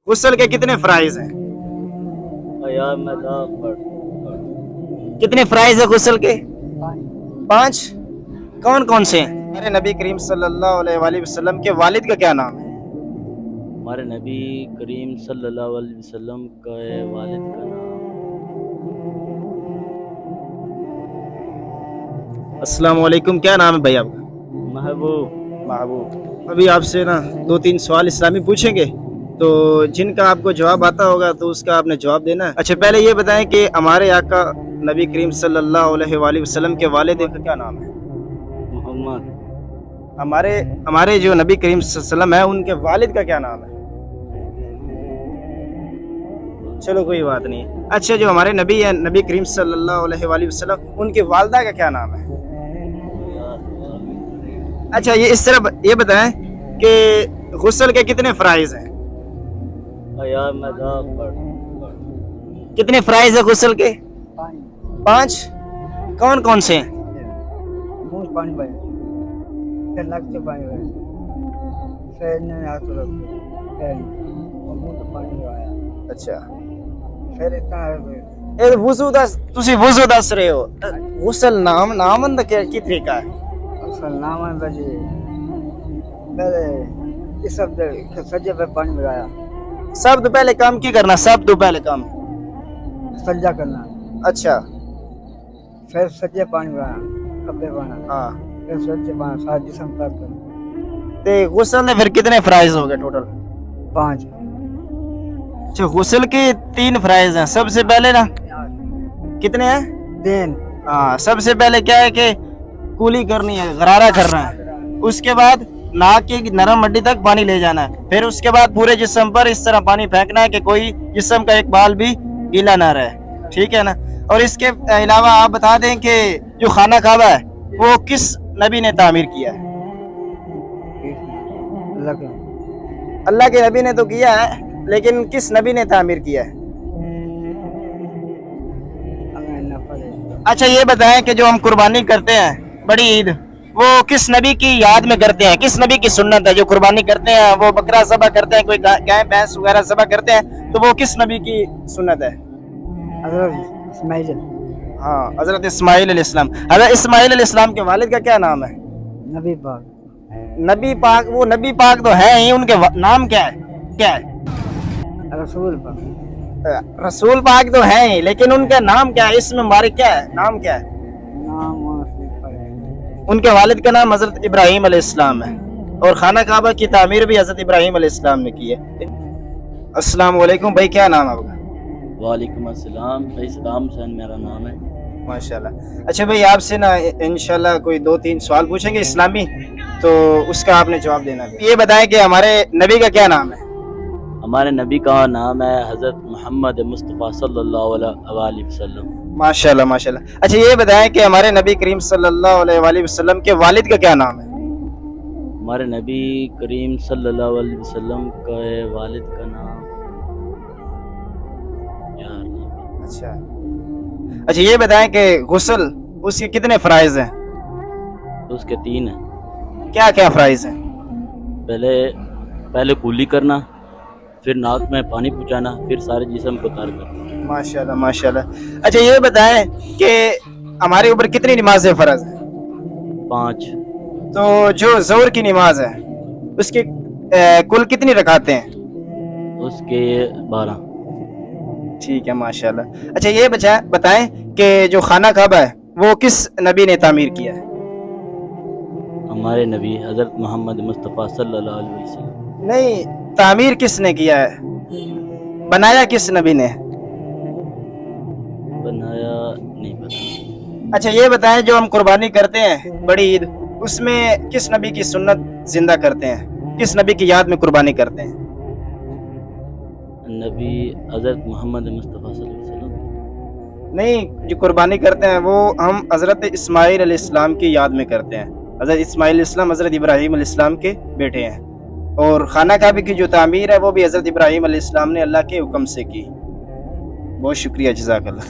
गुस्ल के कितने फराइज हैं? यार मैं था कितने फराइज है गुस्ल के? 5। कौन कौन से हैं? हमारे नबी करीम सल्लल्लाहु अलैहि वसल्लम के वालिद का क्या नाम है? हमारे नबी करीम सल्लल्लाहु अलैहि वसल्लम का वालिद का नाम अस्सलाम वालेकुम, क्या नाम है भाई आपका? महबूब। महबूब। अभी आपसे ना 2-3 सवाल इस्लामी पूछेंगे, तो जिनका आपको जवाब आता होगा तो उसका आपने जवाब देना है। अच्छा, पहले ये बताएं कि हमारे आका नबी करीम सल्लल्लाहु अलैहि वसल्लम के वालिद का क्या नाम है? मोहम्मद। हमारे जो नबी करीम सल्लल्लाहु अलैहि वसल्लम है उनके वालिद का क्या नाम है? चलो कोई बात नहीं। अच्छा, जो हमारे नबी है नबी करीम सल्लल्लाहु अलैहि वसल्लम, उनकी वालदा का क्या नाम है? अच्छा, ये इस तरह ये बताएं कि गुस्ल के कितने फराइज हैं? यार मैं था कितने फराइज है गुस्ल के? 5। कौन कौन से हैं? मुंह पानी बहे, फिर नाक से पानी बहे, फिर हाथ रख फिर मुंह से पानी आया, अच्छा, फिर इतना ਇਹ ਵਜ਼ੂ ਦਾ ਤੁਸੀਂ ਵਜ਼ੂ ਦੱਸ ਰਹੇ ਹੋ, ਗੁਸਲ ਨਾਮ ਦਾ ਕੀ ਤਰੀਕਾ ਹੈ? असल नाम है बजे पहले इस सब सज्जे पे पानी लगाया, ਸਭ ਤੋਂ ਪਹਿਲੇ ਕੰਮ ਕੀ ਕਰਨਾ? ਸਭ ਤੋਂ ਪਹਿਲੇ ਕੰਮ, सज्जा करना, अच्छा, फिर सज्जे पानी लगाना, कपड़े पाना, हाँ। फिर सज्जे पाना, सारा जिस्म पर करना। ਤੇ ਗੁਸਲ ਦੇ ਫਿਰ ਕਿਤਨੇ ਫਰਾइज ਹੋ ਗਏ टोटल? 5 अच्छा, गुस्ल के 3 फराइज हैं। सबसे पहले ना कितने हैं? 3 हाँ, सबसे पहले क्या है कि कूली करनी है, गरारा करना है। उसके बाद नाक की नरम हड्डी तक पानी ले जाना है। फिर उसके बाद पूरे जिस्म पर इस तरह पानी फेंकना है कि कोई जिस्म का एक बाल भी गीला ना रहे, ठीक है ना। और इसके अलावा आप बता दें कि जो खाना काबा है वो किस नबी ने तामीर किया है? लगे अल्लाह के नबी ने तो किया है, लेकिन किस नबी ने तामीर किया है? हमें न पड़े। अच्छा, ये बताएं कि जो हम कुर्बानी करते हैं, बड़ी ईद, वो किस नबी की याद में करते हैं? किस नबी की सुन्नत है? जो कुर्बानी करते हैं, वो बकरा ज़बह करते हैं, कोई गाय भैंस वगैरह ज़बह करते हैं, तो वो किस नबी की सुन्नत है? हज़रत इस्माइल हाँ, हज़रत इस्माइल अलैहिस्सलाम। हज़रत इस्माइल अलैहिस्सलाम के वालिद का क्या नाम है? नबी पाक, नबी पाक। वो नबी पाक तो है ही, उनके नाम क्या है? क्या है? रसूल पाक, रसूल पाक तो है ही, लेकिन उनका नाम क्या है? इसमें मुबारक क्या है? नाम क्या है? नाम वहाँ पड़े। उनके वालिद का नाम हज़रत इब्राहीम अलैहिस्सलाम है, और खाना काबा की तामीर भी हज़रत इब्राहीम अलैहिस्सलाम ने की है। अस्सलाम वालेकुम भाई, क्या नाम है आपका? वालेकुम अस्सलाम। भाई सदाम हुसैन मेरा नाम है। माशाल्लाह। अच्छा भाई, आपसे ना इंशाल्लाह कोई 2-3 सवाल पूछेंगे इस्लामी, तो उसका आपने जवाब देना है। ये बताएं कि हमारे नबी का क्या नाम है? हमारे नबी का नाम है हज़रत मोहम्मद मुस्तफ़ा सल्लल्लाहु अलैहि वसल्लम। माशाल्लाह माशाल्लाह। अच्छा, ये बताएं कि हमारे नबी करीम सल्लल्लाहु अलैहि वसल्लम के वालिद का क्या नाम है? हमारे नबी करीम सल्लल्लाहु अलैहि वसल्लम का वालिद का नाम यार अच्छा अच्छा, ये बताएं कि गुस्ल उसके कितने फराइज हैं? तो उसके 3 हैं। क्या क्या फराइज हैं? पहले कूली करना, फिर नाक में पानी पहुंचाना, फिर सारे जिस्म को तार करना। माशाल्लाह माशाल्लाह। अच्छा, ये बताएं कि हमारे ऊपर कितनी नमाजें फर्ज हैं? 5। तो जो जोहर की नमाज है उसकी कुल कितनी रकातें हैं? उसके 12। ठीक है, माशाल्लाह। अच्छा, ये बताएं कि जो खाना काबा है वो किस नबी ने तामीर किया है? हमारे नबी हज़रत मोहम्मद मुस्तफ़ा सल्लल्लाहु अलैहि वसल्लम। नहीं, तामीर किसने किया है? बनाया किस नबी ने? बनाया नहीं पता। अच्छा, ये बताएं जो हम कुर्बानी करते हैं बड़ी ईद, उसमें किस नबी की सुन्नत जिंदा करते हैं? किस नबी की याद में कुर्बानी करते हैं? नबी हज़रत मोहम्मद मुस्तफ़ा सल्लल्लाहु अलैहि वसल्लम। नहीं, जो कुर्बानी करते हैं वो हम हज़रत इस्माइल अलैहिस्सलाम की याद में करते हैं। हज़रत इस्माइल अलैहिस्सलाम हज़रत इब्राहीम अलैहिस्सलाम के बेटे हैं, और खाना काबे की जो तामीर है वो भी हज़रत इब्राहीम अलैहिस्सलाम ने अल्लाह के हुक्म से की। बहुत शुक्रिया, जज़ाकल्लाह।